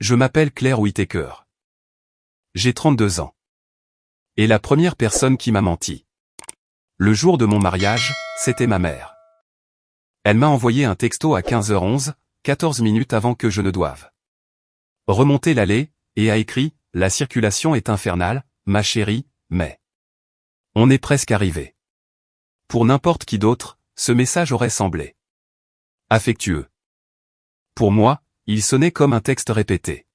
Je m'appelle Claire Whittaker. J'ai 32 ans. Et la première personne qui m'a menti. Le jour de mon mariage, c'était ma mère. Elle m'a envoyé un texto à 15h11, 14 minutes avant que je ne doive remonter l'allée, et a écrit « La circulation est infernale, ma chérie, mais on est presque arrivé ». Pour n'importe qui d'autre, ce message aurait semblé affectueux. Pour moi, il sonnait comme un texte répété.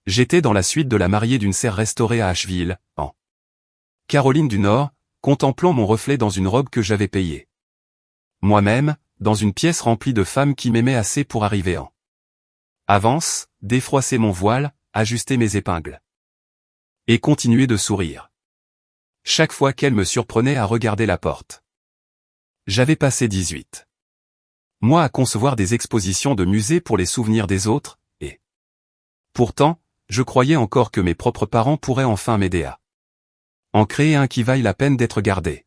J'étais dans la suite de la mariée d'une serre restaurée à Asheville, en Caroline du Nord, contemplant mon reflet dans une robe que j'avais payée moi-même, dans une pièce remplie de femmes qui m'aimaient assez pour arriver en avance, défroisser mon voile, ajuster mes épingles et continuer de sourire chaque fois qu'elle me surprenait à regarder la porte. J'avais passé 18 mois à concevoir des expositions de musées pour les souvenirs des autres, et pourtant, je croyais encore que mes propres parents pourraient enfin m'aider à en créer un qui vaille la peine d'être gardé.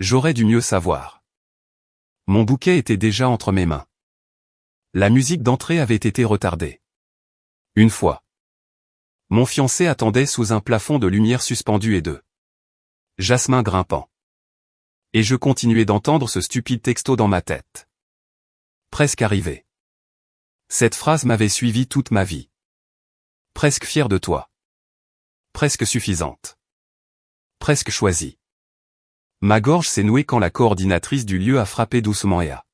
J'aurais dû mieux savoir. Mon bouquet était déjà entre mes mains. La musique d'entrée avait été retardée. Une fois. Mon fiancé attendait sous un plafond de lumière suspendue et de jasmin grimpant. Et je continuais d'entendre ce stupide texto dans ma tête. Presque arrivé. Cette phrase m'avait suivi toute ma vie. Presque fier de toi. Presque suffisante. Presque choisie. Ma gorge s'est nouée quand la coordinatrice du lieu a frappé doucement et a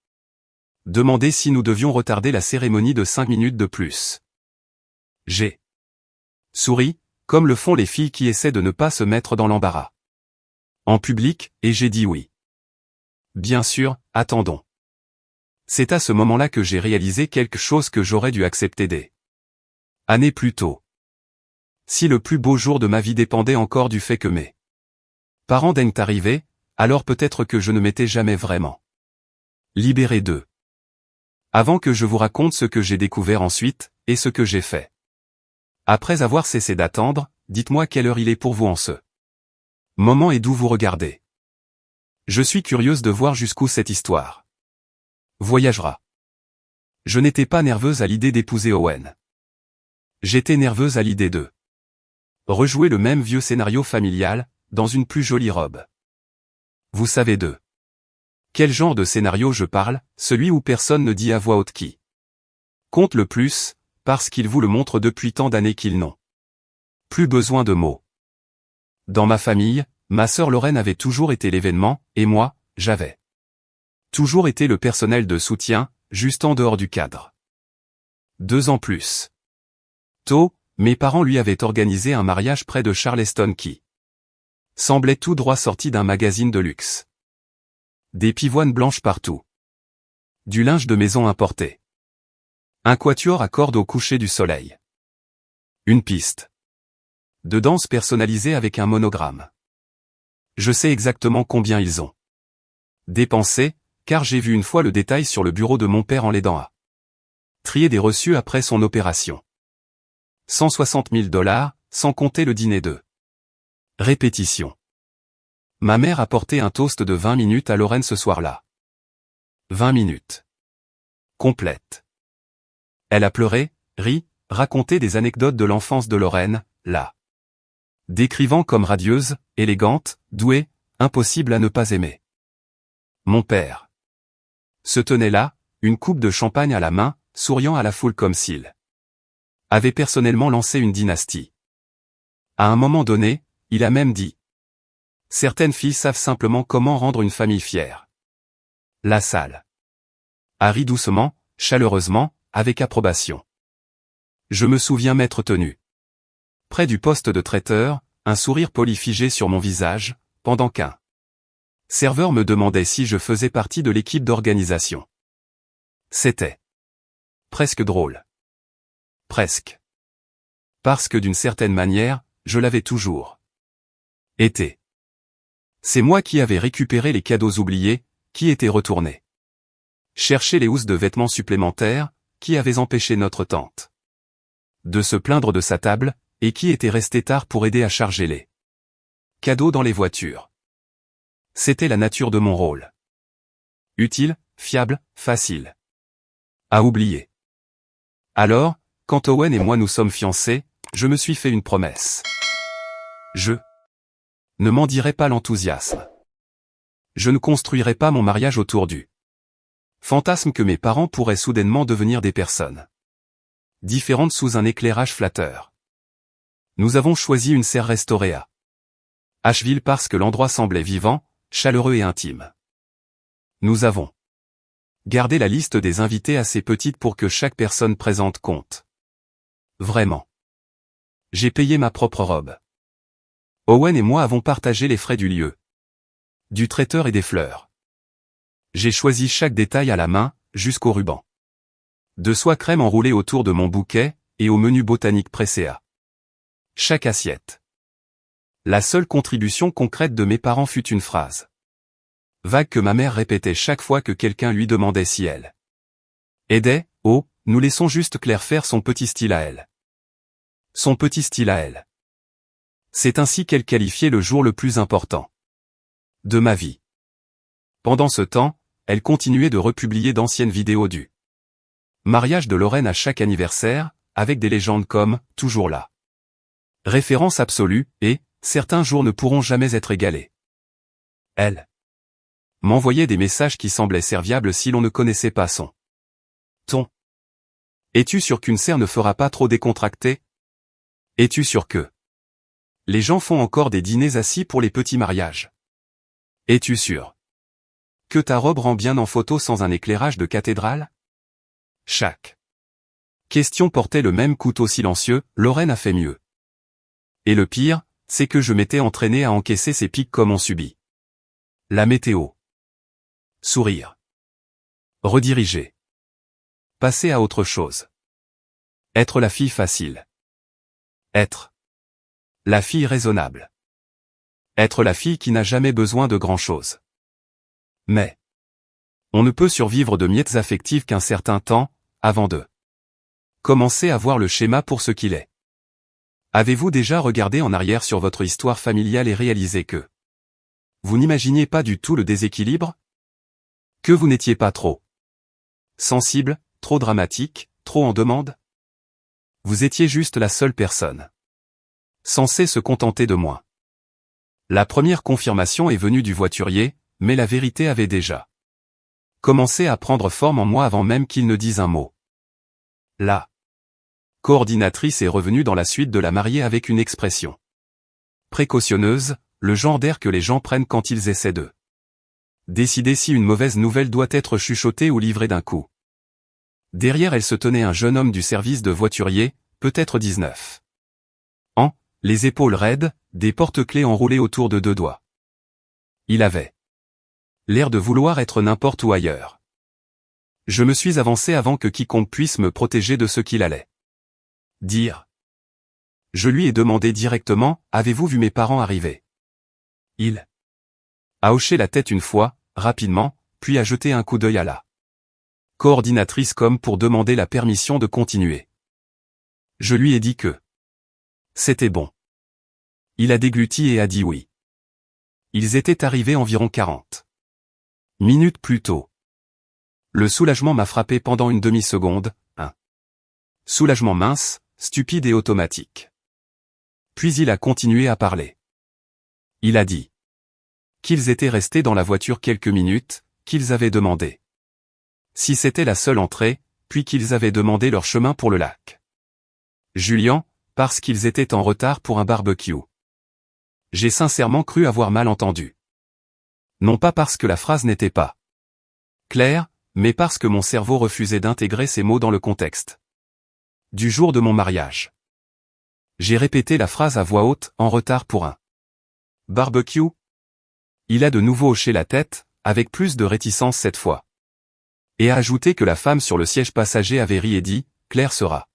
demandé si nous devions retarder la cérémonie de 5 minutes de plus. J'ai souri, comme le font les filles qui essaient de ne pas se mettre dans l'embarras en public, et j'ai dit oui. Bien sûr, attendons. C'est à ce moment-là que j'ai réalisé quelque chose que j'aurais dû accepter des années plus tôt. Si le plus beau jour de ma vie dépendait encore du fait que mes parents daignent arriver, alors peut-être que je ne m'étais jamais vraiment libéré d'eux. Avant que je vous raconte ce que j'ai découvert ensuite, et ce que j'ai fait. Après avoir cessé d'attendre, dites-moi quelle heure il est pour vous en ce moment et d'où vous regardez. Je suis curieuse de voir jusqu'où cette histoire voyagera. Je n'étais pas nerveuse à l'idée d'épouser Owen. J'étais nerveuse à l'idée de rejouer le même vieux scénario familial, dans une plus jolie robe. Vous savez de quel genre de scénario je parle, celui où personne ne dit à voix haute qui compte le plus, parce qu'ils vous le montrent depuis tant d'années qu'ils n'ont plus besoin de mots. Dans ma famille, ma sœur Lorraine avait toujours été l'événement, et moi, j'avais toujours été le personnel de soutien, juste en dehors du cadre. 2 ans plus tôt, mes parents lui avaient organisé un mariage près de Charleston qui semblait tout droit sorti d'un magazine de luxe. Des pivoines blanches partout. Du linge de maison importé. Un quatuor à cordes au coucher du soleil. Une piste de danse personnalisée avec un monogramme. Je sais exactement combien ils ont dépensé, car j'ai vu une fois le détail sur le bureau de mon père en l'aidant à trier des reçus après son opération. 160 000 $, sans compter le dîner de répétition. Ma mère a porté un toast de 20 minutes à Lorraine ce soir-là. 20 minutes. Complète. Elle a pleuré, ri, raconté des anecdotes de l'enfance de Lorraine, là. Décrivant comme radieuse, élégante, douée, impossible à ne pas aimer. Mon père se tenait là, une coupe de champagne à la main, souriant à la foule comme s'il avait personnellement lancé une dynastie. À un moment donné, il a même dit « Certaines filles savent simplement comment rendre une famille fière. » La salle a ri doucement, chaleureusement, avec approbation. Je me souviens m'être tenu près du poste de traiteur, un sourire poli figé sur mon visage, pendant qu'un serveur me demandait si je faisais partie de l'équipe d'organisation. C'était presque drôle. Presque. Parce que d'une certaine manière, je l'avais toujours été. C'est moi qui avais récupéré les cadeaux oubliés, qui étaient retournés chercher les housses de vêtements supplémentaires, qui avaient empêché notre tante de se plaindre de sa table, et qui était resté tard pour aider à charger les cadeaux dans les voitures. C'était la nature de mon rôle. Utile, fiable, facile à oublier. Alors, quand Owen et moi nous sommes fiancés, je me suis fait une promesse. Je ne m'en dirai pas l'enthousiasme. Je ne construirai pas mon mariage autour du fantasme que mes parents pourraient soudainement devenir des personnes différentes sous un éclairage flatteur. Nous avons choisi une serre restaurée à Asheville parce que l'endroit semblait vivant, chaleureux et intime. Nous avons gardé la liste des invités assez petite pour que chaque personne présente compte. Vraiment. J'ai payé ma propre robe. Owen et moi avons partagé les frais du lieu, du traiteur et des fleurs. J'ai choisi chaque détail à la main, jusqu'au ruban de soie crème enroulé autour de mon bouquet, et au menu botanique pressé à chaque assiette. La seule contribution concrète de mes parents fut une phrase vague que ma mère répétait chaque fois que quelqu'un lui demandait si elle aidait. Oh, nous laissons juste Claire faire son petit style à elle. Son petit style à elle. C'est ainsi qu'elle qualifiait le jour le plus important de ma vie. Pendant ce temps, elle continuait de republier d'anciennes vidéos du mariage de Lorraine à chaque anniversaire, avec des légendes comme « toujours là ». Référence absolue, et « certains jours ne pourront jamais être égalés ». Elle m'envoyait des messages qui semblaient serviables si l'on ne connaissait pas son ton. Es-tu sûr qu'une serre ne fera pas trop décontracté? Es-tu sûr que les gens font encore des dîners assis pour les petits mariages? Es-tu sûr que ta robe rend bien en photo sans un éclairage de cathédrale? Chaque question portait le même couteau silencieux, Lorraine a fait mieux. Et le pire, c'est que je m'étais entraîné à encaisser ces pics comme on subit. La météo. Sourire. Rediriger. Passer à autre chose. Être la fille facile. Être la fille raisonnable. Être la fille qui n'a jamais besoin de grand-chose. Mais on ne peut survivre de miettes affectives qu'un certain temps, avant de commencer à voir le schéma pour ce qu'il est. Avez-vous déjà regardé en arrière sur votre histoire familiale et réalisé que vous n'imaginiez pas du tout le déséquilibre? Que vous n'étiez pas trop sensible, trop dramatique, trop en demande? Vous étiez juste la seule personne censée se contenter de moi. La première confirmation est venue du voiturier, mais la vérité avait déjà commencé à prendre forme en moi avant même qu'il ne dise un mot. La coordinatrice est revenue dans la suite de la mariée avec une expression précautionneuse, le genre d'air que les gens prennent quand ils essaient de décider si une mauvaise nouvelle doit être chuchotée ou livrée d'un coup. Derrière elle se tenait un jeune homme du service de voiturier, peut-être 19 ans, les épaules raides, des porte-clés enroulés autour de 2 doigts. Il avait l'air de vouloir être n'importe où ailleurs. Je me suis avancé avant que quiconque puisse me protéger de ce qu'il allait dire. Je lui ai demandé directement, « Avez-vous vu mes parents arriver ?» Il a hoché la tête une fois, rapidement, puis a jeté un coup d'œil à la coordinatrice comme pour demander la permission de continuer. Je lui ai dit que c'était bon. Il a dégluti et a dit oui. Ils étaient arrivés environ 40 minutes plus tôt. Le soulagement m'a frappé pendant une demi-seconde, un soulagement mince, stupide et automatique. Puis il a continué à parler. Il a dit qu'ils étaient restés dans la voiture quelques minutes, qu'ils avaient demandé si c'était la seule entrée, puis qu'ils avaient demandé leur chemin pour le lac Julian, parce qu'ils étaient en retard pour un barbecue. J'ai sincèrement cru avoir mal entendu. Non pas parce que la phrase n'était pas claire, mais parce que mon cerveau refusait d'intégrer ces mots dans le contexte du jour de mon mariage. J'ai répété la phrase à voix haute, en retard pour un barbecue. Il a de nouveau hoché la tête, avec plus de réticence cette fois. Et a ajouté que la femme sur le siège passager avait ri et dit, « Claire sera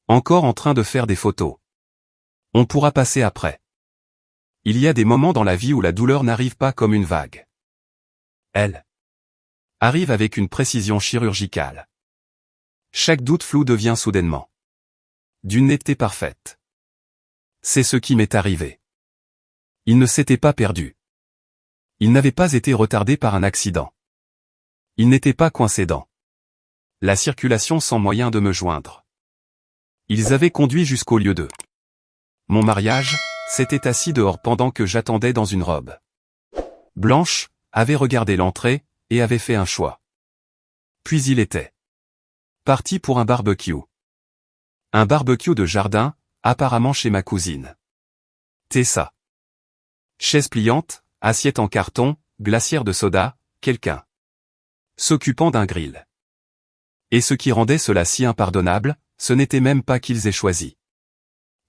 encore en train de faire des photos. On pourra passer après. » Il y a des moments dans la vie où la douleur n'arrive pas comme une vague. Elle arrive avec une précision chirurgicale. Chaque doute flou devient soudainement d'une netteté parfaite. C'est ce qui m'est arrivé. Il ne s'était pas perdu. Il n'avait pas été retardé par un accident. Il n'était pas coincé dans la circulation sans moyen de me joindre. Ils avaient conduit jusqu'au lieu de mon mariage, s'était assis dehors pendant que j'attendais dans une robe blanche, avait regardé l'entrée, et avait fait un choix. Puis il était parti pour un barbecue. Un barbecue de jardin, apparemment chez ma cousine Tessa. Chaise pliante, assiette en carton, glacière de soda, quelqu'un s'occupant d'un grill. Et ce qui rendait cela si impardonnable, ce n'était même pas qu'ils aient choisi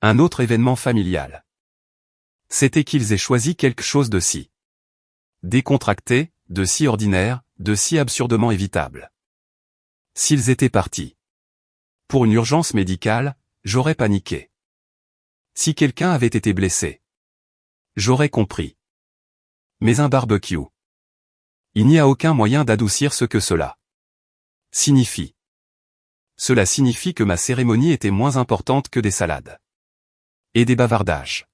un autre événement familial. C'était qu'ils aient choisi quelque chose de si décontracté, de si ordinaire, de si absurdement évitable. S'ils étaient partis pour une urgence médicale, j'aurais paniqué. Si quelqu'un avait été blessé, j'aurais compris. Mais un barbecue, il n'y a aucun moyen d'adoucir ce que cela signifie. Cela signifie que ma cérémonie était moins importante que des salades et des bavardages.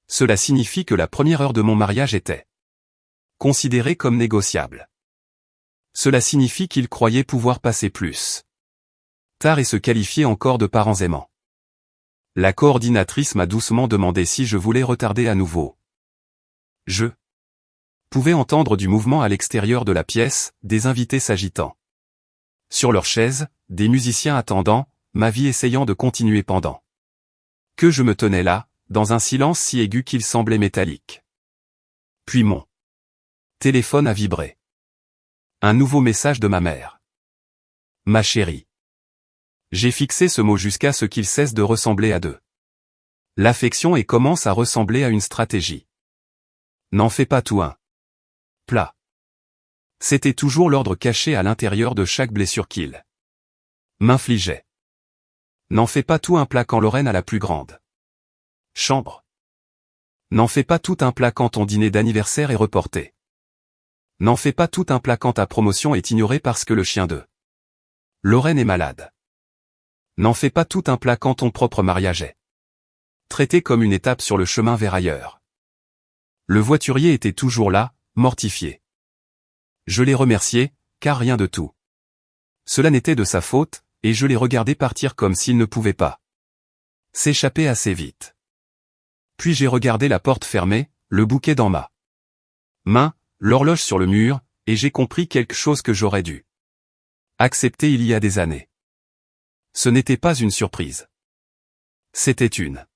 Cela signifie que la première heure de mon mariage était considérée comme négociable. Cela signifie qu'ils croyaient pouvoir passer plus tard et se qualifier encore de parents aimants. La coordinatrice m'a doucement demandé si je voulais retarder à nouveau. Je pouvais entendre du mouvement à l'extérieur de la pièce, des invités s'agitant sur leurs chaises, des musiciens attendant, ma vie essayant de continuer pendant que je me tenais là, dans un silence si aigu qu'il semblait métallique. Puis mon téléphone a vibré. Un nouveau message de ma mère. Ma chérie. J'ai fixé ce mot jusqu'à ce qu'il cesse de ressembler à de l'affection et commence à ressembler à une stratégie. N'en fais pas tout un plat. C'était toujours l'ordre caché à l'intérieur de chaque blessure qu'il m'infligeait. N'en fais pas tout un plat quand Lorraine a la plus grande chambre. N'en fais pas tout un plat quand ton dîner d'anniversaire est reporté. N'en fais pas tout un plat quand ta promotion est ignorée parce que le chien de Lorraine est malade. N'en fais pas tout un plat quand ton propre mariage est traité comme une étape sur le chemin vers ailleurs. Le voiturier était toujours là, mortifié. Je l'ai remercié, car rien de tout cela n'était de sa faute, et je l'ai regardé partir comme s'il ne pouvait pas s'échapper assez vite. Puis j'ai regardé la porte fermée, le bouquet dans ma main, l'horloge sur le mur, et j'ai compris quelque chose que j'aurais dû accepter il y a des années. Ce n'était pas une surprise. C'était une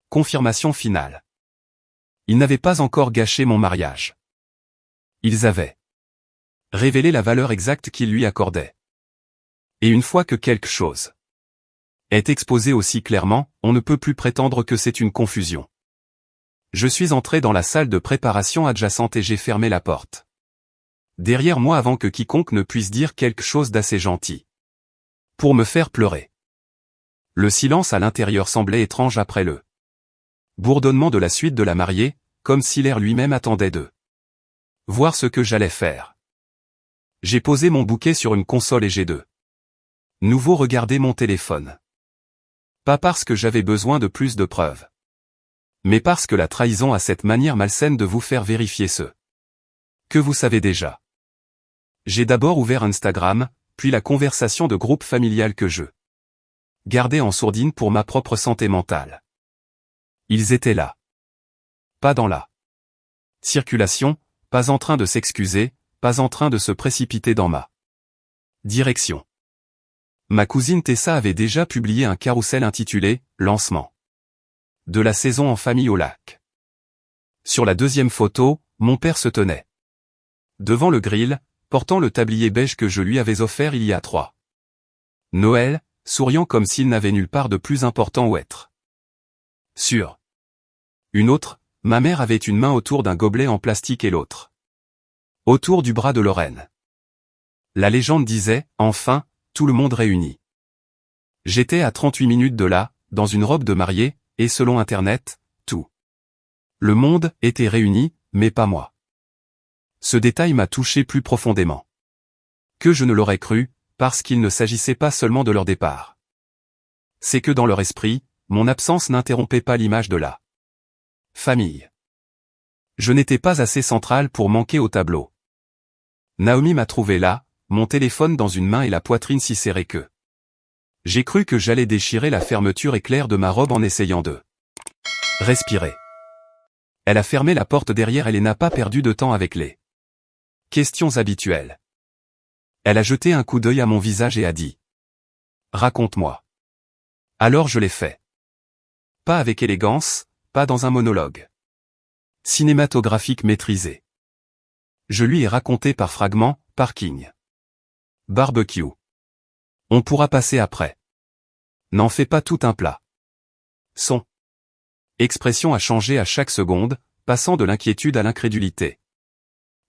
confirmation finale. Ils n'avaient pas encore gâché mon mariage. Ils avaient révélé la valeur exacte qu'ils lui accordaient. Et une fois que quelque chose est exposé aussi clairement, on ne peut plus prétendre que c'est une confusion. Je suis entré dans la salle de préparation adjacente et j'ai fermé la porte derrière moi avant que quiconque ne puisse dire quelque chose d'assez gentil pour me faire pleurer. Le silence à l'intérieur semblait étrange après le bourdonnement de la suite de la mariée, comme si l'air lui-même attendait de voir ce que j'allais faire. J'ai posé mon bouquet sur une console et j'ai de nouveau regardé mon téléphone. Pas parce que j'avais besoin de plus de preuves, mais parce que la trahison a cette manière malsaine de vous faire vérifier ce que vous savez déjà. J'ai d'abord ouvert Instagram, puis la conversation de groupe familial que je gardais en sourdine pour ma propre santé mentale. Ils étaient là. Pas dans la circulation, pas en train de s'excuser, pas en train de se précipiter dans ma direction. Ma cousine Tessa avait déjà publié un carrousel intitulé « Lancement de la saison en famille au lac ». Sur la deuxième photo, mon père se tenait devant le grill, portant le tablier beige que je lui avais offert il y a 3 Noël, souriant comme s'il n'avait nulle part de plus important où être. Sur une autre, ma mère avait une main autour d'un gobelet en plastique et l'autre autour du bras de Lorraine. La légende disait, enfin, tout le monde réuni. J'étais à 38 minutes de là, dans une robe de mariée, et selon Internet, tout le monde était réuni, mais pas moi. Ce détail m'a touché plus profondément que je ne l'aurais cru, parce qu'il ne s'agissait pas seulement de leur départ. C'est que dans leur esprit, mon absence n'interrompait pas l'image de la famille. Je n'étais pas assez central pour manquer au tableau. Naomi m'a trouvé là, mon téléphone dans une main et la poitrine si serrée que J'ai cru que j'allais déchirer la fermeture éclair de ma robe en essayant de respirer. Elle a fermé la porte derrière elle et n'a pas perdu de temps avec les questions habituelles. Elle a jeté un coup d'œil à mon visage et a dit « Raconte-moi ». Alors je l'ai fait. Pas avec élégance, pas dans un monologue cinématographique maîtrisé. Je lui ai raconté par fragments, parking, barbecue. On pourra passer après. N'en fais pas tout un plat. Son expression a changé à chaque seconde, passant de l'inquiétude à l'incrédulité.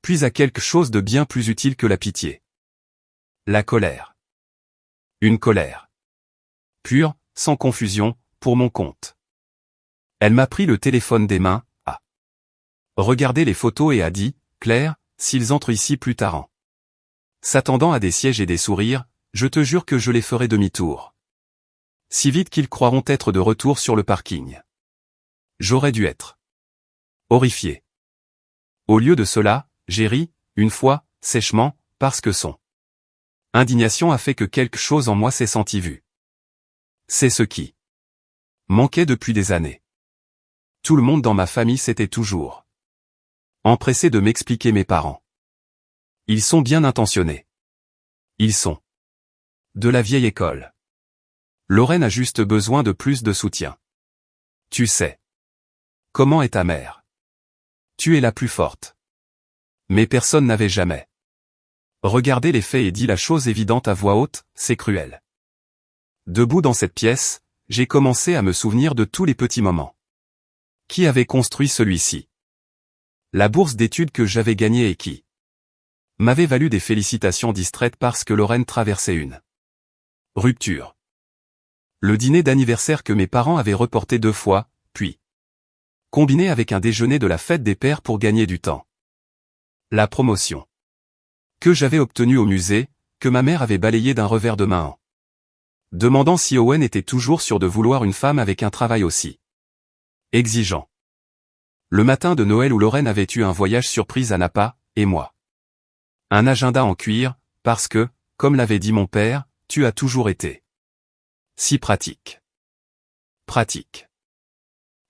Puis à quelque chose de bien plus utile que la pitié. La colère. Une colère pure, sans confusion, pour mon compte. Elle m'a pris le téléphone des mains, a regardé les photos et a dit, « Claire, s'ils entrent ici plus tard en s'attendant à des sièges et des sourires, je te jure que je les ferai demi-tour. Si vite qu'ils croiront être de retour sur le parking. » J'aurais dû être horrifié. Au lieu de cela, j'ai ri, une fois, sèchement, parce que son indignation a fait que quelque chose en moi s'est senti vu. C'est ce qui manquait depuis des années. Tout le monde dans ma famille s'était toujours empressé de m'expliquer mes parents. Ils sont bien intentionnés. Ils sont de la vieille école. Lorraine a juste besoin de plus de soutien. Tu sais. Comment est ta mère? Tu es la plus forte. Mais personne n'avait jamais regardé les faits et dit la chose évidente à voix haute, c'est cruel. Debout dans cette pièce, j'ai commencé à me souvenir de tous les petits moments. Qui avait construit celui-ci? La bourse d'études que j'avais gagnée et qui m'avait valu des félicitations distraites parce que Lorraine traversait une rupture. Le dîner d'anniversaire que mes parents avaient reporté 2 fois, puis combiné avec un déjeuner de la fête des pères pour gagner du temps. La promotion que j'avais obtenue au musée, que ma mère avait balayée d'un revers de main en demandant si Owen était toujours sûr de vouloir une femme avec un travail aussi exigeant. Le matin de Noël où Lorraine avait eu un voyage surprise à Napa, et moi. Un agenda en cuir, parce que, comme l'avait dit mon père, tu as toujours été si pratique. Pratique.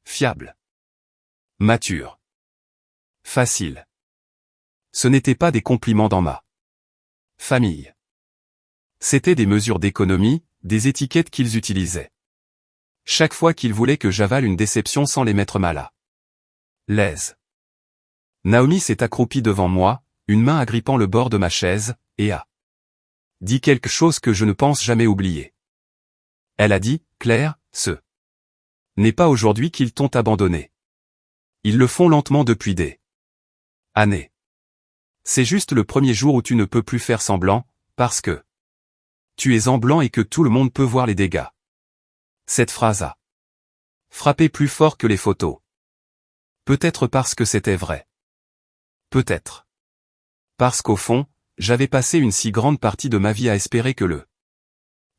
Fiable. Mature. Facile. Ce n'était pas des compliments dans ma famille. C'étaient des mesures d'économie, des étiquettes qu'ils utilisaient. Chaque fois qu'ils voulaient que j'avale une déception sans les mettre mal à l'aise. Naomi s'est accroupie devant moi, une main agrippant le bord de ma chaise, et a dit quelque chose que je ne pense jamais oublier. Elle a dit, « Claire, ce n'est pas aujourd'hui qu'ils t'ont abandonné. Ils le font lentement depuis des années. C'est juste le premier jour où tu ne peux plus faire semblant, parce que tu es en blanc et que tout le monde peut voir les dégâts. » Cette phrase a frappé plus fort que les photos. Peut-être parce que c'était vrai. Peut-être parce qu'au fond, j'avais passé une si grande partie de ma vie à espérer que le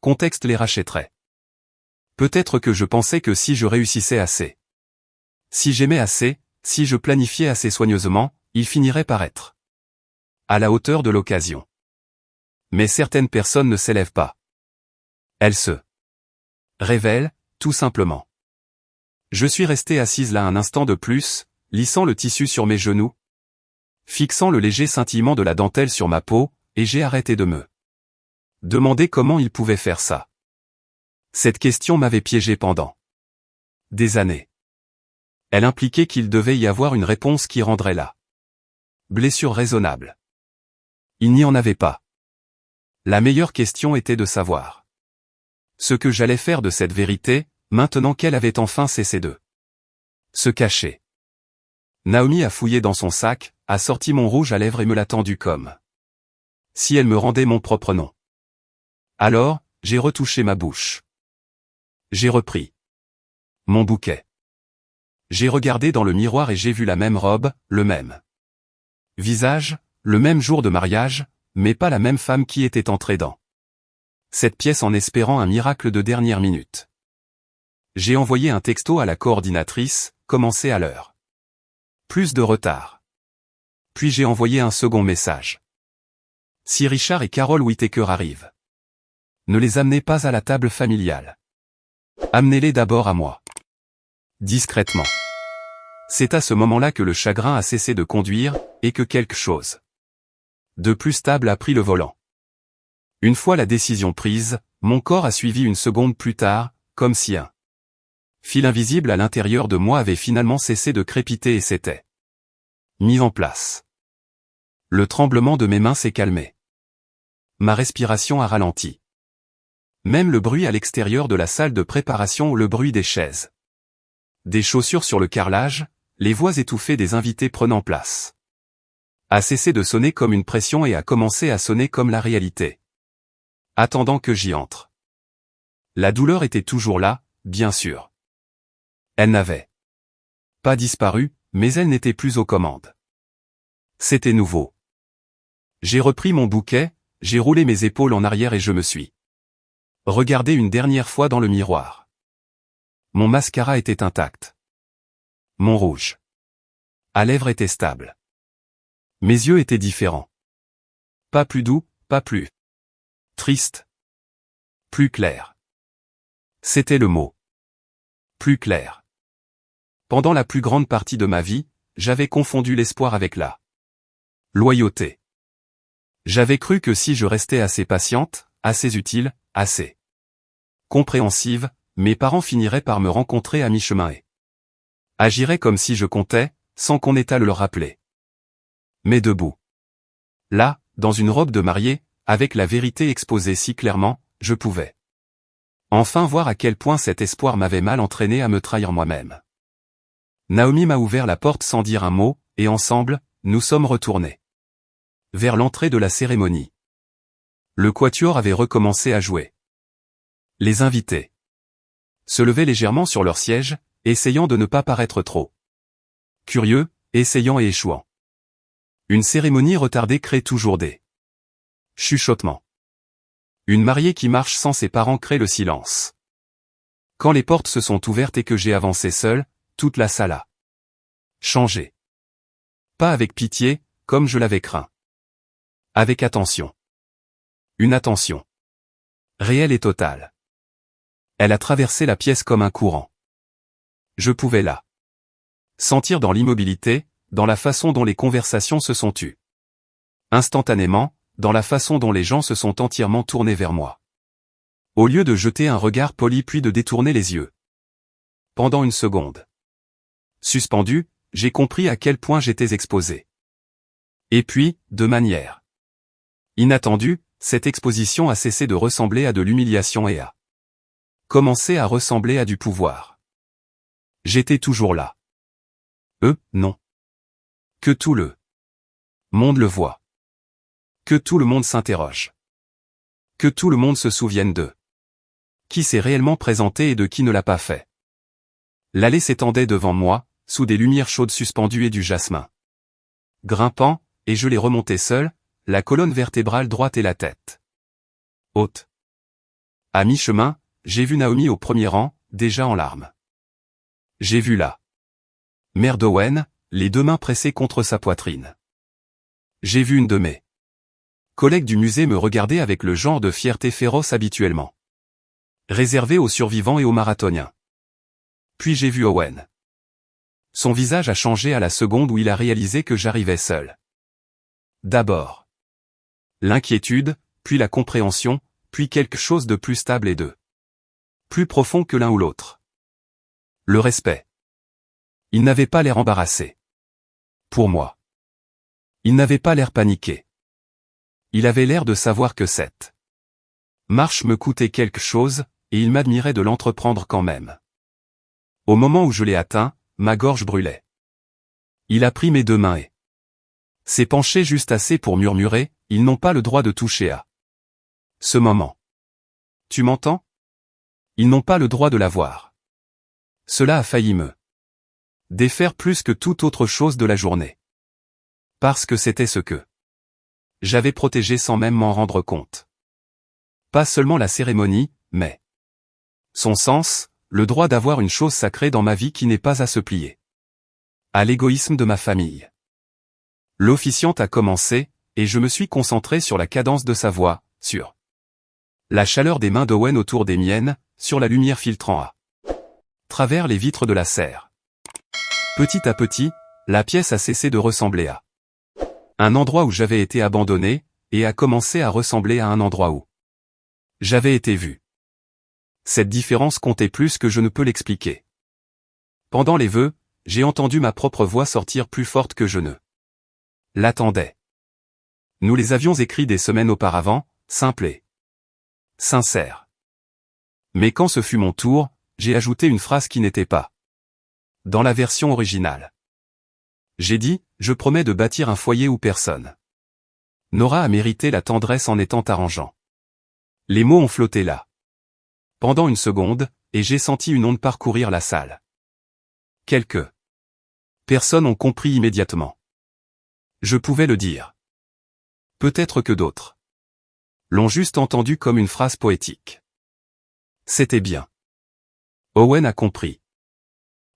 contexte les rachèterait. Peut-être que je pensais que si je réussissais assez, si j'aimais assez, si je planifiais assez soigneusement, ils finiraient par être à la hauteur de l'occasion. Mais certaines personnes ne s'élèvent pas. Elles se révèlent, tout simplement. Je suis resté assise là un instant de plus, lissant le tissu sur mes genoux, fixant le léger scintillement de la dentelle sur ma peau, et j'ai arrêté de me demander comment il pouvait faire ça. Cette question m'avait piégé pendant des années. Elle impliquait qu'il devait y avoir une réponse qui rendrait la blessure raisonnable. Il n'y en avait pas. La meilleure question était de savoir ce que j'allais faire de cette vérité, maintenant qu'elle avait enfin cessé de se cacher. Naomi a fouillé dans son sac, a sorti mon rouge à lèvres et me l'a tendu comme si elle me rendait mon propre nom. Alors, j'ai retouché ma bouche. J'ai repris mon bouquet. J'ai regardé dans le miroir et j'ai vu la même robe, le même visage, le même jour de mariage, mais pas la même femme qui était entrée dans cette pièce en espérant un miracle de dernière minute. J'ai envoyé un texto à la coordinatrice, commencé à l'heure. Plus de retard. Puis j'ai envoyé un second message. Si Richard et Carol Whittaker arrivent Ne les amenez pas à la table familiale. Amenez-les d'abord à moi. Discrètement. C'est à ce moment-là que le chagrin a cessé de conduire, et que quelque chose de plus stable a pris le volant. Une fois la décision prise, mon corps a suivi une seconde plus tard, comme si un fil invisible à l'intérieur de moi avait finalement cessé de crépiter et s'était mis en place. Le tremblement de mes mains s'est calmé. Ma respiration a ralenti. Même le bruit à l'extérieur de la salle de préparation ou le bruit des chaises, des chaussures sur le carrelage, les voix étouffées des invités prenant place, a cessé de sonner comme une pression et a commencé à sonner comme la réalité. Attendant que j'y entre. La douleur était toujours là, bien sûr. Elle n'avait pas disparu, mais elle n'était plus aux commandes. C'était nouveau. J'ai repris mon bouquet, j'ai roulé mes épaules en arrière et je me suis regardé une dernière fois dans le miroir. Mon mascara était intact. Mon rouge à lèvres était stable. Mes yeux étaient différents. Pas plus doux, pas plus triste. Plus clair. C'était le mot. Plus clair. Pendant la plus grande partie de ma vie, j'avais confondu l'espoir avec la loyauté. J'avais cru que si je restais assez patiente, assez utile, assez compréhensive, mes parents finiraient par me rencontrer à mi-chemin et agiraient comme si je comptais, sans qu'on ait à le leur rappeler. Mais debout. Là, dans une robe de mariée, avec la vérité exposée si clairement, je pouvais enfin voir à quel point cet espoir m'avait mal entraîné à me trahir moi-même. Naomi m'a ouvert la porte sans dire un mot, et ensemble, nous sommes retournés vers l'entrée de la cérémonie. Le quatuor avait recommencé à jouer. Les invités se levaient légèrement sur leur siège, essayant de ne pas paraître trop curieux, essayant et échouant. Une cérémonie retardée crée toujours des chuchotements. Une mariée qui marche sans ses parents crée le silence. Quand les portes se sont ouvertes et que j'ai avancé seul, toute la salle a changé. Pas avec pitié, comme je l'avais craint. Avec attention. Une attention réelle et totale. Elle a traversé la pièce comme un courant. Je pouvais la sentir dans l'immobilité, dans la façon dont les conversations se sont tues. Instantanément, dans la façon dont les gens se sont entièrement tournés vers moi. Au lieu de jeter un regard poli puis de détourner les yeux. Pendant une seconde. Suspendu, j'ai compris à quel point j'étais exposé. Et puis, de manière inattendue, cette exposition a cessé de ressembler à de l'humiliation et a commencé à ressembler à du pouvoir. J'étais toujours là. Non. Que tout le monde le voit. Que tout le monde s'interroge. Que tout le monde se souvienne de qui s'est réellement présenté et de qui ne l'a pas fait. L'allée s'étendait devant moi, sous des lumières chaudes suspendues et du jasmin grimpant, et je l'ai remonté seul, la colonne vertébrale droite et la tête haute. À mi-chemin, j'ai vu Naomi au premier rang, déjà en larmes. J'ai vu la mère d'Owen, les deux mains pressées contre sa poitrine. J'ai vu une de mes collègues du musée me regarder avec le genre de fierté féroce habituellement réservé aux survivants et aux marathoniens. Puis j'ai vu Owen. Son visage a changé à la seconde où il a réalisé que j'arrivais seul. D'abord l'inquiétude, puis la compréhension, puis quelque chose de plus stable et de plus profond que l'un ou l'autre. Le respect. Il n'avait pas l'air embarrassé. Pour moi. Il n'avait pas l'air paniqué. Il avait l'air de savoir que cette marche me coûtait quelque chose, et il m'admirait de l'entreprendre quand même. Au moment où je l'ai atteint, ma gorge brûlait. Il a pris mes deux mains et s'est penché juste assez pour murmurer, ils n'ont pas le droit de toucher à ce moment. Tu m'entends? Ils n'ont pas le droit de la voir. Cela a failli me défaire plus que toute autre chose de la journée. Parce que c'était ce que j'avais protégé sans même m'en rendre compte. Pas seulement la cérémonie, mais son sens, le droit d'avoir une chose sacrée dans ma vie qui n'est pas à se plier à l'égoïsme de ma famille. L'officiante a commencé, et je me suis concentré sur la cadence de sa voix, sur La chaleur des mains d'Owen autour des miennes, sur la lumière filtrant à travers les vitres de la serre. Petit à petit, la pièce a cessé de ressembler à un endroit où j'avais été abandonné, et a commencé à ressembler à un endroit où j'avais été vu. Cette différence comptait plus que je ne peux l'expliquer. Pendant les vœux, j'ai entendu ma propre voix sortir plus forte que je ne l'attendais. Nous les avions écrits des semaines auparavant, simple et sincère. Mais quand ce fut mon tour, j'ai ajouté une phrase qui n'était pas dans la version originale. J'ai dit, je promets de bâtir un foyer où personne n'aura à mériter la tendresse en étant arrangeant. Les mots ont flotté là pendant une seconde, et j'ai senti une onde parcourir la salle. Quelques personnes ont compris immédiatement. Je pouvais le dire. Peut-être que d'autres l'ont juste entendu comme une phrase poétique. C'était bien. Owen a compris.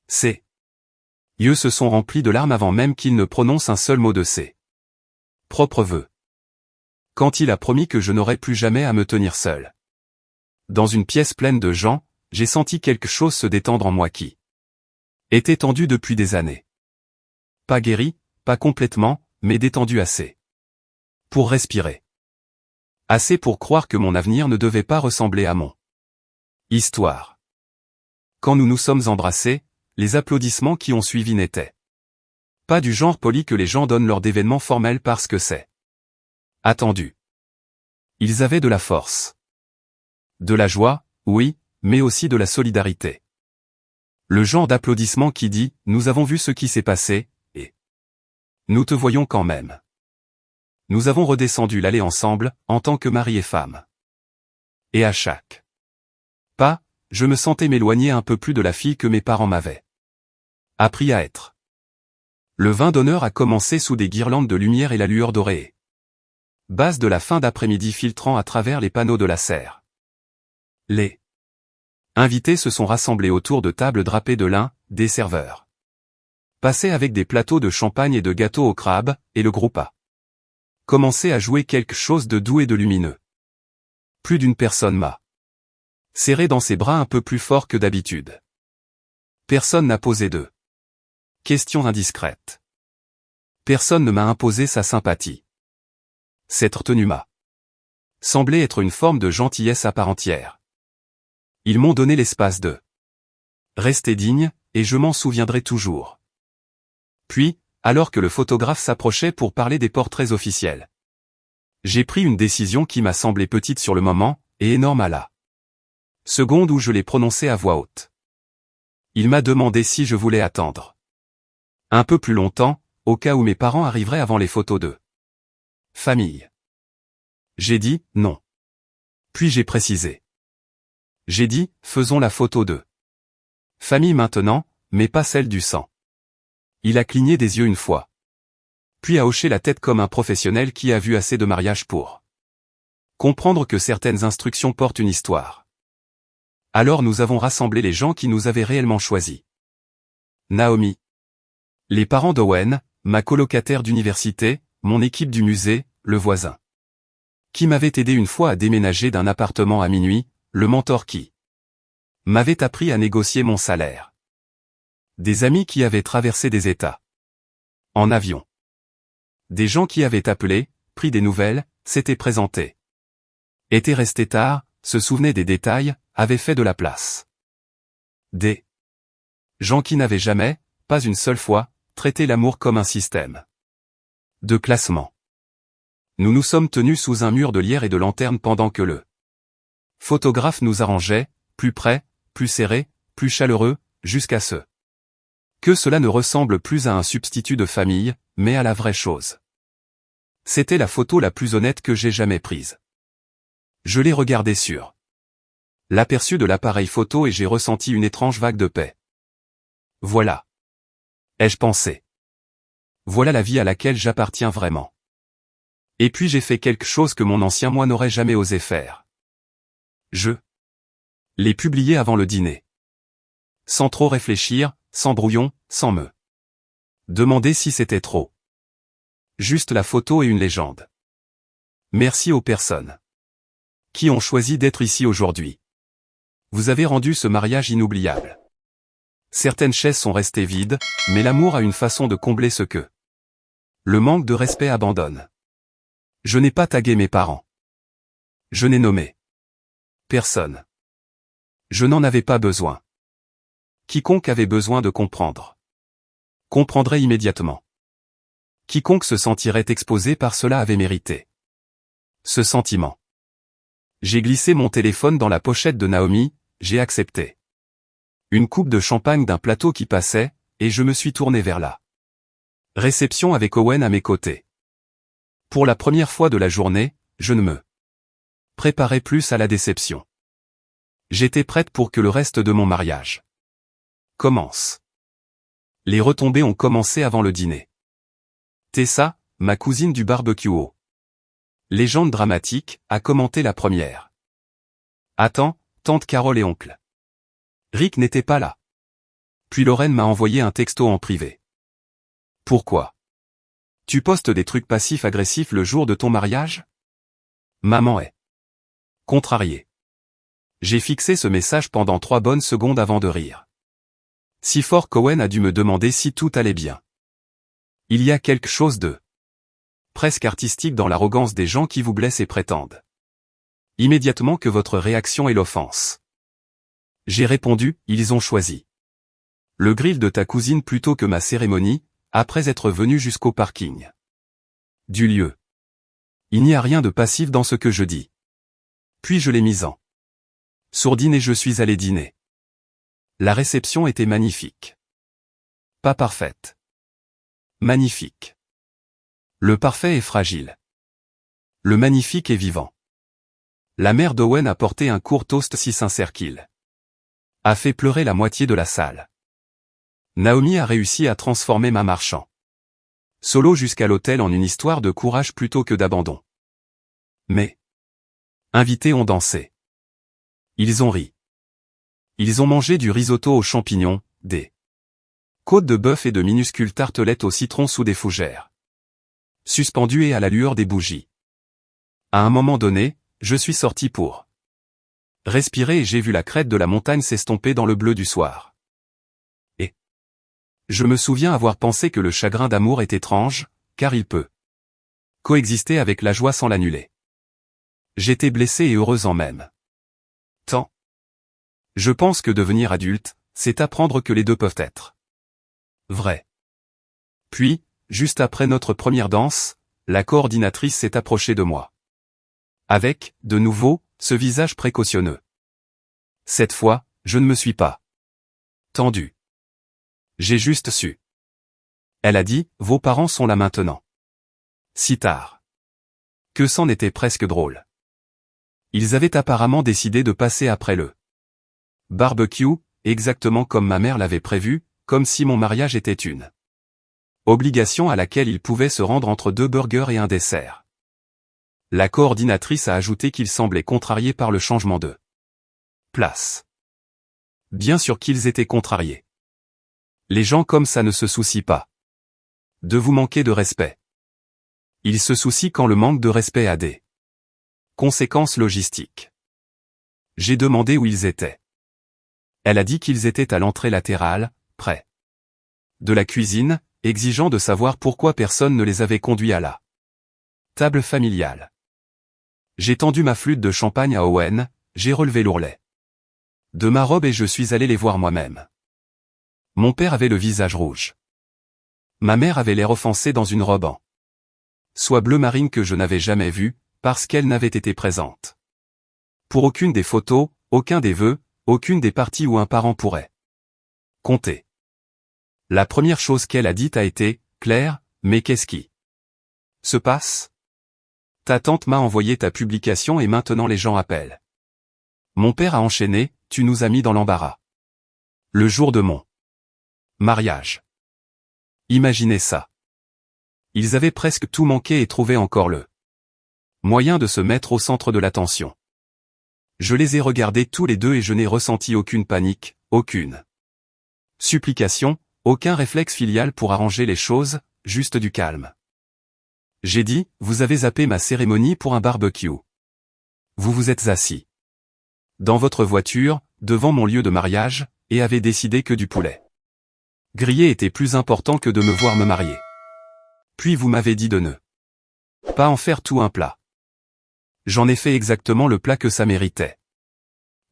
Ses yeux se sont remplis de larmes avant même qu'il ne prononce un seul mot de ses propres vœux. Quand il a promis que je n'aurais plus jamais à me tenir seul dans une pièce pleine de gens, j'ai senti quelque chose se détendre en moi qui était tendu depuis des années. Pas guéri, pas complètement, mais détendu assez pour respirer. Assez pour croire que mon avenir ne devait pas ressembler à mon histoire. Quand nous nous sommes embrassés, les applaudissements qui ont suivi n'étaient pas du genre poli que les gens donnent lors d'événements formels parce que c'est attendu. Ils avaient de la force. De la joie, oui, mais aussi de la solidarité. Le genre d'applaudissement qui dit « Nous avons vu ce qui s'est passé, et nous te voyons quand même ». Nous avons redescendu l'allée ensemble, en tant que mari et femme. Et à chaque pas, je me sentais m'éloigner un peu plus de la fille que mes parents m'avaient appris à être. Le vin d'honneur a commencé sous des guirlandes de lumière et la lueur dorée. Base de la fin d'après-midi filtrant à travers les panneaux de la serre. Les invités se sont rassemblés autour de tables drapées de lin, des serveurs passaient avec des plateaux de champagne et de gâteaux au crabe, et le groupe a commencé à jouer quelque chose de doux et de lumineux. Plus d'une personne m'a serré dans ses bras un peu plus fort que d'habitude. Personne n'a posé de questions indiscrètes. Personne ne m'a imposé sa sympathie. Cette retenue m'a semblé être une forme de gentillesse à part entière. Ils m'ont donné l'espace de rester digne, et je m'en souviendrai toujours. Puis, alors que le photographe s'approchait pour parler des portraits officiels, j'ai pris une décision qui m'a semblé petite sur le moment, et énorme à la seconde où je l'ai prononcée à voix haute. Il m'a demandé si je voulais attendre un peu plus longtemps, au cas où mes parents arriveraient avant les photos de famille. J'ai dit non. Puis j'ai précisé. J'ai dit, faisons la photo de famille maintenant, mais pas celle du sang. Il a cligné des yeux une fois. Puis a hoché la tête comme un professionnel qui a vu assez de mariages pour comprendre que certaines instructions portent une histoire. Alors nous avons rassemblé les gens qui nous avaient réellement choisis. Naomi. Les parents d'Owen, ma colocataire d'université, mon équipe du musée, le voisin qui m'avait aidé une fois à déménager d'un appartement à minuit, le mentor qui m'avait appris à négocier mon salaire. Des amis qui avaient traversé des États en avion. Des gens qui avaient appelé, pris des nouvelles, s'étaient présentés. Étaient restés tard, se souvenaient des détails, avaient fait de la place. Des gens qui n'avaient jamais, pas une seule fois, traité l'amour comme un système de classement. Nous nous sommes tenus sous un mur de lierre et de lanternes pendant que le photographe nous arrangeait, plus près, plus serré, plus chaleureux, jusqu'à ce que cela ne ressemble plus à un substitut de famille, mais à la vraie chose. C'était la photo la plus honnête que j'ai jamais prise. Je l'ai regardée sur l'aperçu de l'appareil photo et j'ai ressenti une étrange vague de paix. Voilà. Ai-je pensé. Voilà la vie à laquelle j'appartiens vraiment. Et puis j'ai fait quelque chose que mon ancien moi n'aurait jamais osé faire. Je l'ai publié avant le dîner. Sans trop réfléchir, sans brouillon, sans me demander si c'était trop. Juste la photo et une légende. Merci aux personnes qui ont choisi d'être ici aujourd'hui. Vous avez rendu ce mariage inoubliable. Certaines chaises sont restées vides, mais l'amour a une façon de combler ce que le manque de respect abandonne. Je n'ai pas tagué mes parents. Je n'ai nommé personne. Je n'en avais pas besoin. Quiconque avait besoin de comprendre comprendrait immédiatement. Quiconque se sentirait exposé par cela avait mérité ce sentiment. J'ai glissé mon téléphone dans la pochette de Naomi, j'ai accepté une coupe de champagne d'un plateau qui passait, et je me suis tourné vers la réception avec Owen à mes côtés. Pour la première fois de la journée, je ne me préparais plus à la déception. J'étais prête pour que le reste de mon mariage commence. Les retombées ont commencé avant le dîner. Tessa, ma cousine du barbecue légende dramatique, a commenté la première. Attends, tante Carole et oncle Rick n'étaient pas là. Puis Lorraine m'a envoyé un texto en privé. Pourquoi? Tu postes des trucs passifs-agressifs le jour de ton mariage? Maman est contrariée. J'ai fixé ce message pendant 3 bonnes secondes avant de rire. Si fort qu'Owen a dû me demander si tout allait bien. Il y a quelque chose de presque artistique dans l'arrogance des gens qui vous blessent et prétendent immédiatement que votre réaction est l'offense. J'ai répondu, ils ont choisi le grill de ta cousine plutôt que ma cérémonie, après être venu jusqu'au parking du lieu. Il n'y a rien de passif dans ce que je dis. Puis je l'ai mise en sourdine et je suis allé dîner. La réception était magnifique. Pas parfaite. Magnifique. Le parfait est fragile. Le magnifique est vivant. La mère d'Owen a porté un court toast si sincère qu'il a fait pleurer la moitié de la salle. Naomi a réussi à transformer ma marchand solo jusqu'à l'hôtel en une histoire de courage plutôt que d'abandon. Mes invités ont dansé. Ils ont ri. Ils ont mangé du risotto aux champignons, des côtes de bœuf et de minuscules tartelettes au citron sous des fougères suspendues et à la lueur des bougies. À un moment donné, je suis sorti pour respirer et j'ai vu la crête de la montagne s'estomper dans le bleu du soir. Et je me souviens avoir pensé que le chagrin d'amour est étrange, car il peut coexister avec la joie sans l'annuler. J'étais blessé et heureux en même temps. Je pense que devenir adulte, c'est apprendre que les deux peuvent être vrais. Puis, juste après notre première danse, la coordinatrice s'est approchée de moi. Avec, de nouveau, ce visage précautionneux. Cette fois, je ne me suis pas tendu. J'ai juste su. Elle a dit, vos parents sont là maintenant. Si tard. Que c'en était presque drôle. Ils avaient apparemment décidé de passer après le barbecue, exactement comme ma mère l'avait prévu, comme si mon mariage était une obligation à laquelle ils pouvaient se rendre entre 2 burgers et un dessert. La coordinatrice a ajouté qu'ils semblaient contrariés par le changement de place. Bien sûr qu'ils étaient contrariés. Les gens comme ça ne se soucient pas de vous manquer de respect. Ils se soucient quand le manque de respect a des conséquences logistiques. J'ai demandé où ils étaient. Elle a dit qu'ils étaient à l'entrée latérale, près de la cuisine, exigeant de savoir pourquoi personne ne les avait conduits à la table familiale. J'ai tendu ma flûte de champagne à Owen, j'ai relevé l'ourlet de ma robe et je suis allé les voir moi-même. Mon père avait le visage rouge. Ma mère avait l'air offensée dans une robe en soie bleu marine que je n'avais jamais vue, parce qu'elle n'avait été présente pour aucune des photos, aucun des vœux, aucune des parties où un parent pourrait compter. La première chose qu'elle a dite a été, Claire, mais qu'est-ce qui se passe? Ta tante m'a envoyé ta publication et maintenant les gens appellent. Mon père a enchaîné, tu nous as mis dans l'embarras. Le jour de mon mariage. Imaginez ça. Ils avaient presque tout manqué et trouvé encore le moyen de se mettre au centre de l'attention. Je les ai regardés tous les deux et je n'ai ressenti aucune panique, aucune supplication, aucun réflexe filial pour arranger les choses, juste du calme. J'ai dit, vous avez zappé ma cérémonie pour un barbecue. Vous vous êtes assis dans votre voiture, devant mon lieu de mariage, et avez décidé que du poulet grillé était plus important que de me voir me marier. Puis vous m'avez dit de ne pas en faire tout un plat. J'en ai fait exactement le plat que ça méritait.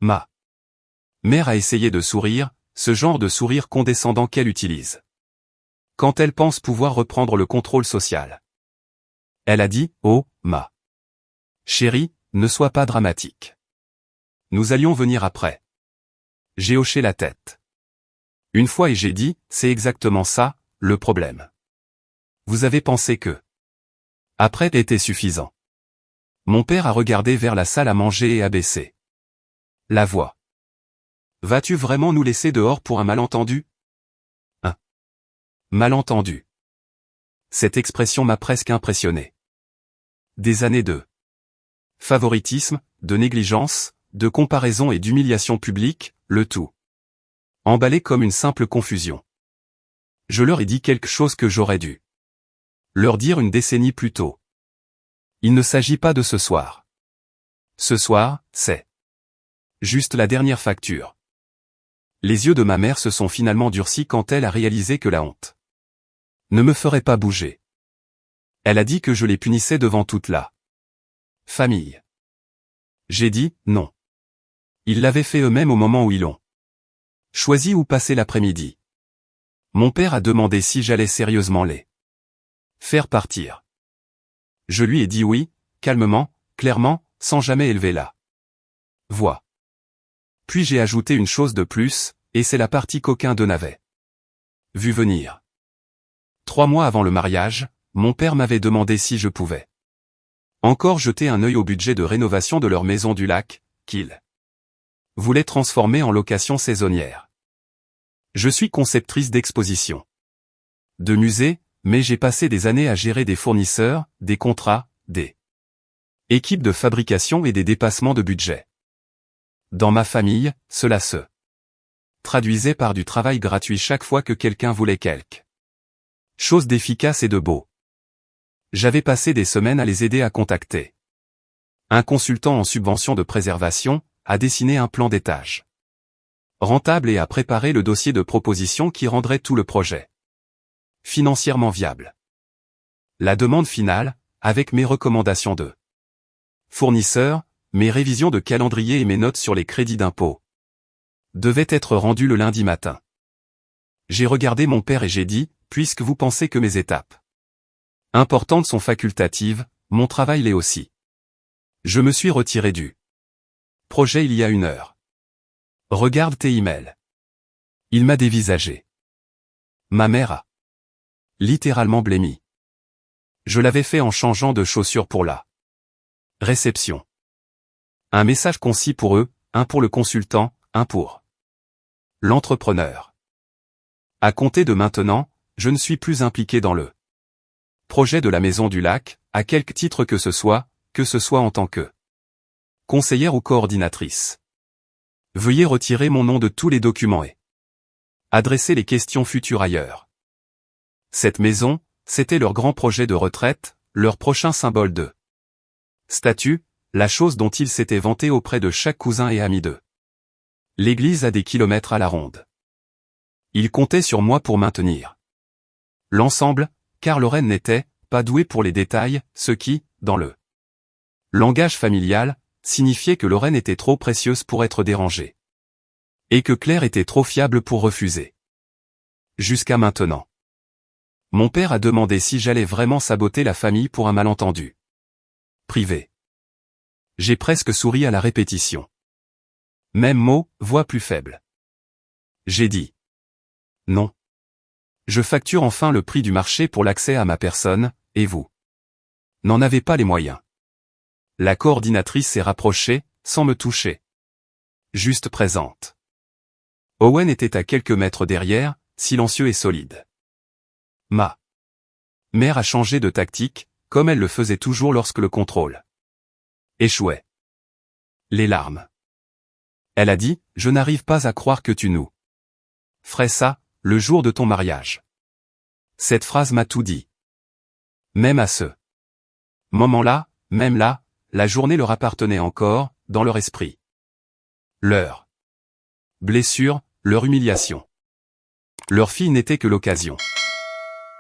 Ma mère a essayé de sourire, ce genre de sourire condescendant qu'elle utilise quand elle pense pouvoir reprendre le contrôle social. Elle a dit, oh, ma chérie, ne sois pas dramatique. Nous allions venir après. J'ai hoché la tête. Une fois et j'ai dit, c'est exactement ça, le problème. Vous avez pensé que après était suffisant. Mon père a regardé vers la salle à manger et a baissé la voix. Vas-tu vraiment nous laisser dehors pour un malentendu? Un malentendu. Cette expression m'a presque impressionné. Des années de favoritisme, de négligence, de comparaison et d'humiliation publique, le tout emballé comme une simple confusion. Je leur ai dit quelque chose que j'aurais dû leur dire une décennie plus tôt. Il ne s'agit pas de ce soir. Ce soir, c'est juste la dernière facture. Les yeux de ma mère se sont finalement durcis quand elle a réalisé que la honte ne me ferait pas bouger. Elle a dit que je les punissais devant toute la famille. J'ai dit, non. Ils l'avaient fait eux-mêmes au moment où ils ont choisi où passer l'après-midi. Mon père a demandé si j'allais sérieusement les faire partir. Je lui ai dit oui, calmement, clairement, sans jamais élever la voix. Puis j'ai ajouté une chose de plus, et c'est la partie qu'aucun d'eux n'avait vu venir. 3 mois avant le mariage, mon père m'avait demandé si je pouvais encore jeter un œil au budget de rénovation de leur maison du lac, qu'il voulait transformer en location saisonnière. Je suis conceptrice d'exposition, de musée, mais j'ai passé des années à gérer des fournisseurs, des contrats, des équipes de fabrication et des dépassements de budget. Dans ma famille, cela se traduisait par du travail gratuit chaque fois que quelqu'un voulait quelque chose d'efficace et de beau. J'avais passé des semaines à les aider à contacter un consultant en subvention de préservation, à dessiner un plan d'étage rentable et à préparer le dossier de proposition qui rendrait tout le projet financièrement viable. La demande finale, avec mes recommandations de fournisseurs, mes révisions de calendrier et mes notes sur les crédits d'impôt, devait être rendue le lundi matin. J'ai regardé mon père et j'ai dit, puisque vous pensez que mes étapes importantes sont facultatives, mon travail l'est aussi. Je me suis retiré du projet il y a 1 heure. Regarde tes emails. Il m'a dévisagé. Ma mère a littéralement blêmi. Je l'avais fait en changeant de chaussures pour la réception. Un message concis pour eux, un pour le consultant, un pour l'entrepreneur. À compter de maintenant, je ne suis plus impliqué dans le projet de la Maison du Lac, à quelque titre que ce soit en tant que conseillère ou coordinatrice. Veuillez retirer mon nom de tous les documents et adresser les questions futures ailleurs. Cette maison, c'était leur grand projet de retraite, leur prochain symbole de statut, la chose dont ils s'étaient vantés auprès de chaque cousin et ami d'eux. L'église à des kilomètres à la ronde. Ils comptaient sur moi pour maintenir l'ensemble, car Lorraine n'était pas douée pour les détails, ce qui, dans le langage familial, signifiait que Lorraine était trop précieuse pour être dérangée. Et que Claire était trop fiable pour refuser. Jusqu'à maintenant. Mon père a demandé si j'allais vraiment saboter la famille pour un malentendu privé. J'ai presque souri à la répétition. Même mot, voix plus faible. J'ai dit. Non. Je facture enfin le prix du marché pour l'accès à ma personne, et vous n'en avez pas les moyens. La coordinatrice s'est rapprochée, sans me toucher. Juste présente. Owen était à quelques mètres derrière, silencieux et solide. Ma mère a changé de tactique, comme elle le faisait toujours lorsque le contrôle échouait. Les larmes. Elle a dit, je n'arrive pas à croire que tu nous ferais ça, le jour de ton mariage. Cette phrase m'a tout dit. Même à ce moment-là, même là, la journée leur appartenait encore, dans leur esprit. Leur blessure, leur humiliation. Leur fille n'était que l'occasion.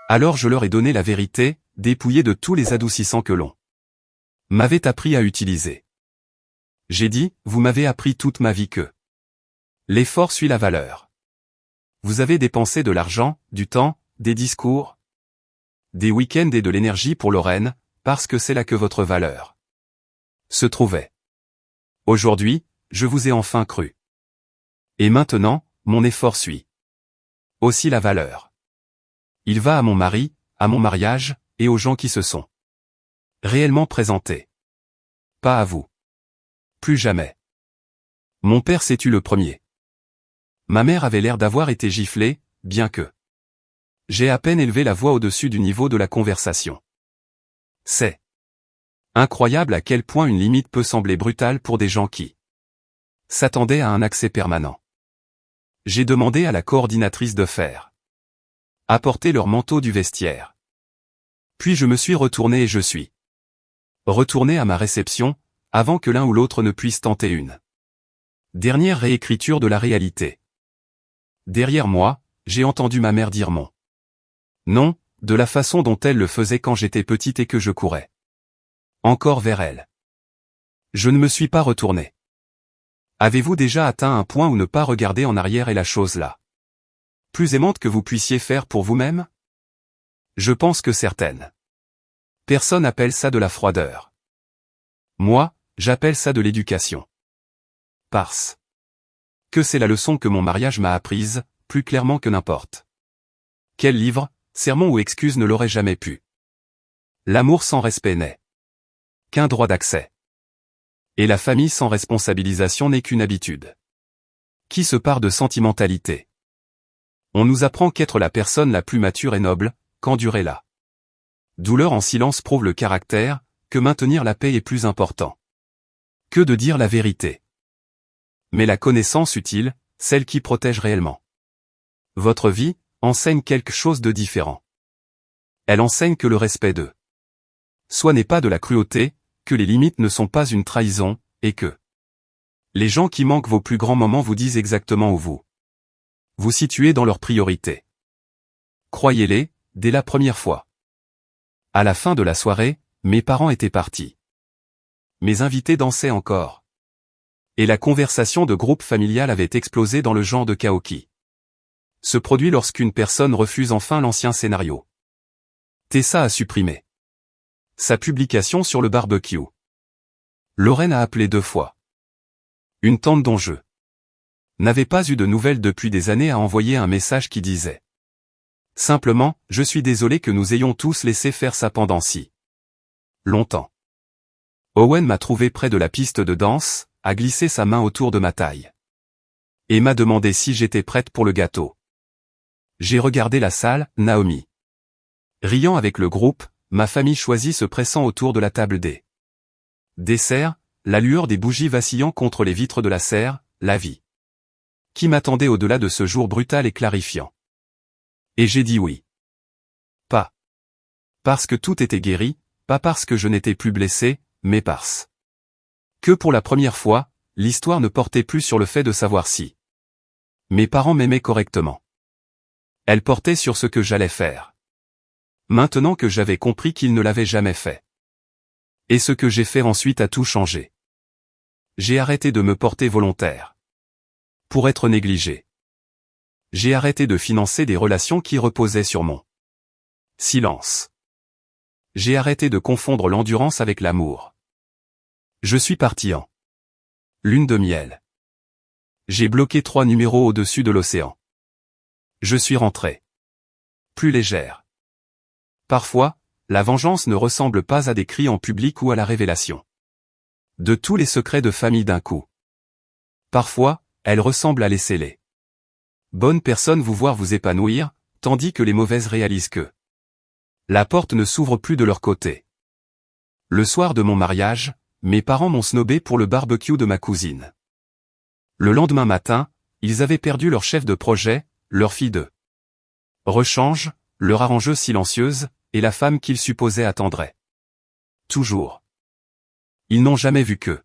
Alors je leur ai donné la vérité, dépouillée de tous les adoucissants que l'on m'avait appris à utiliser. J'ai dit, vous m'avez appris toute ma vie que l'effort suit la valeur. Vous avez dépensé de l'argent, du temps, des discours, des week-ends et de l'énergie pour Lorraine, parce que c'est là que votre valeur se trouvait. Aujourd'hui, je vous ai enfin cru. Et maintenant, mon effort suit aussi la valeur. Il va à mon mari, à mon mariage, et aux gens qui se sont réellement présentés. Pas à vous. Plus jamais. Mon père s'est tu le premier. Ma mère avait l'air d'avoir été giflée, bien que j'ai à peine élevé la voix au-dessus du niveau de la conversation. C'est incroyable à quel point une limite peut sembler brutale pour des gens qui s'attendaient à un accès permanent. J'ai demandé à la coordinatrice de faire apporter leur manteau du vestiaire. Puis je me suis retourné et je suis retourné à ma réception, avant que l'un ou l'autre ne puisse tenter une dernière réécriture de la réalité. Derrière moi, j'ai entendu ma mère dire mon nom, de la façon dont elle le faisait quand j'étais petite et que je courais encore vers elle. Je ne me suis pas retourné. Avez-vous déjà atteint un point où ne pas regarder en arrière est la chose là plus aimante que vous puissiez faire pour vous-même? Je pense que certaines personnes appellent ça de la froideur. Moi, j'appelle ça de l'éducation. Parce que c'est la leçon que mon mariage m'a apprise, plus clairement que n'importe quel livre, sermon ou excuse ne l'aurait jamais pu. L'amour sans respect n'est qu'un droit d'accès. Et la famille sans responsabilisation n'est qu'une habitude qui se part de sentimentalité. On nous apprend qu'être la personne la plus mature et noble, qu'endurer la douleur en silence prouve le caractère, que maintenir la paix est plus important que de dire la vérité. Mais la connaissance utile, celle qui protège réellement votre vie, enseigne quelque chose de différent. Elle enseigne que le respect de soi n'est pas de la cruauté, que les limites ne sont pas une trahison, et que les gens qui manquent vos plus grands moments vous disent exactement où vous situez dans leurs priorités. Croyez-les, dès la première fois. À la fin de la soirée, mes parents étaient partis. Mes invités dansaient encore. Et la conversation de groupe familial avait explosé dans le genre de chaos qui se produit lorsqu'une personne refuse enfin l'ancien scénario. Tessa a supprimé sa publication sur le barbecue. Lorraine a appelé 2 fois. Une tante dont je n'avais pas eu de nouvelles depuis des années a envoyé un message qui disait simplement, je suis désolé que nous ayons tous laissé faire ça pendant si longtemps. Owen m'a trouvé près de la piste de danse, a glissé sa main autour de ma taille. Et m'a demandé si j'étais prête pour le gâteau. J'ai regardé la salle, Naomi riant avec le groupe, ma famille choisie se pressant autour de la table des desserts, la lueur des bougies vacillant contre les vitres de la serre, la vie qui m'attendait au-delà de ce jour brutal et clarifiant. Et j'ai dit oui. Pas parce que tout était guéri, pas parce que je n'étais plus blessé, mais parce que pour la première fois, l'histoire ne portait plus sur le fait de savoir si mes parents m'aimaient correctement. Elle portait sur ce que j'allais faire. Maintenant que j'avais compris qu'ils ne l'avaient jamais fait. Et ce que j'ai fait ensuite a tout changé. J'ai arrêté de me porter volontaire pour être négligé. J'ai arrêté de financer des relations qui reposaient sur mon silence. J'ai arrêté de confondre l'endurance avec l'amour. Je suis parti en lune de miel. J'ai bloqué 3 numéros au-dessus de l'océan. Je suis rentré plus légère. Parfois, la vengeance ne ressemble pas à des cris en public ou à la révélation de tous les secrets de famille d'un coup. Parfois, elle ressemble à laisser les bonnes personnes vous voir vous épanouir, tandis que les mauvaises réalisent que la porte ne s'ouvre plus de leur côté. Le soir de mon mariage, mes parents m'ont snobé pour le barbecue de ma cousine. Le lendemain matin, ils avaient perdu leur chef de projet, leur fille de rechange, leur arrangeuse silencieuse, et la femme qu'ils supposaient attendrait toujours. Ils n'ont jamais vu que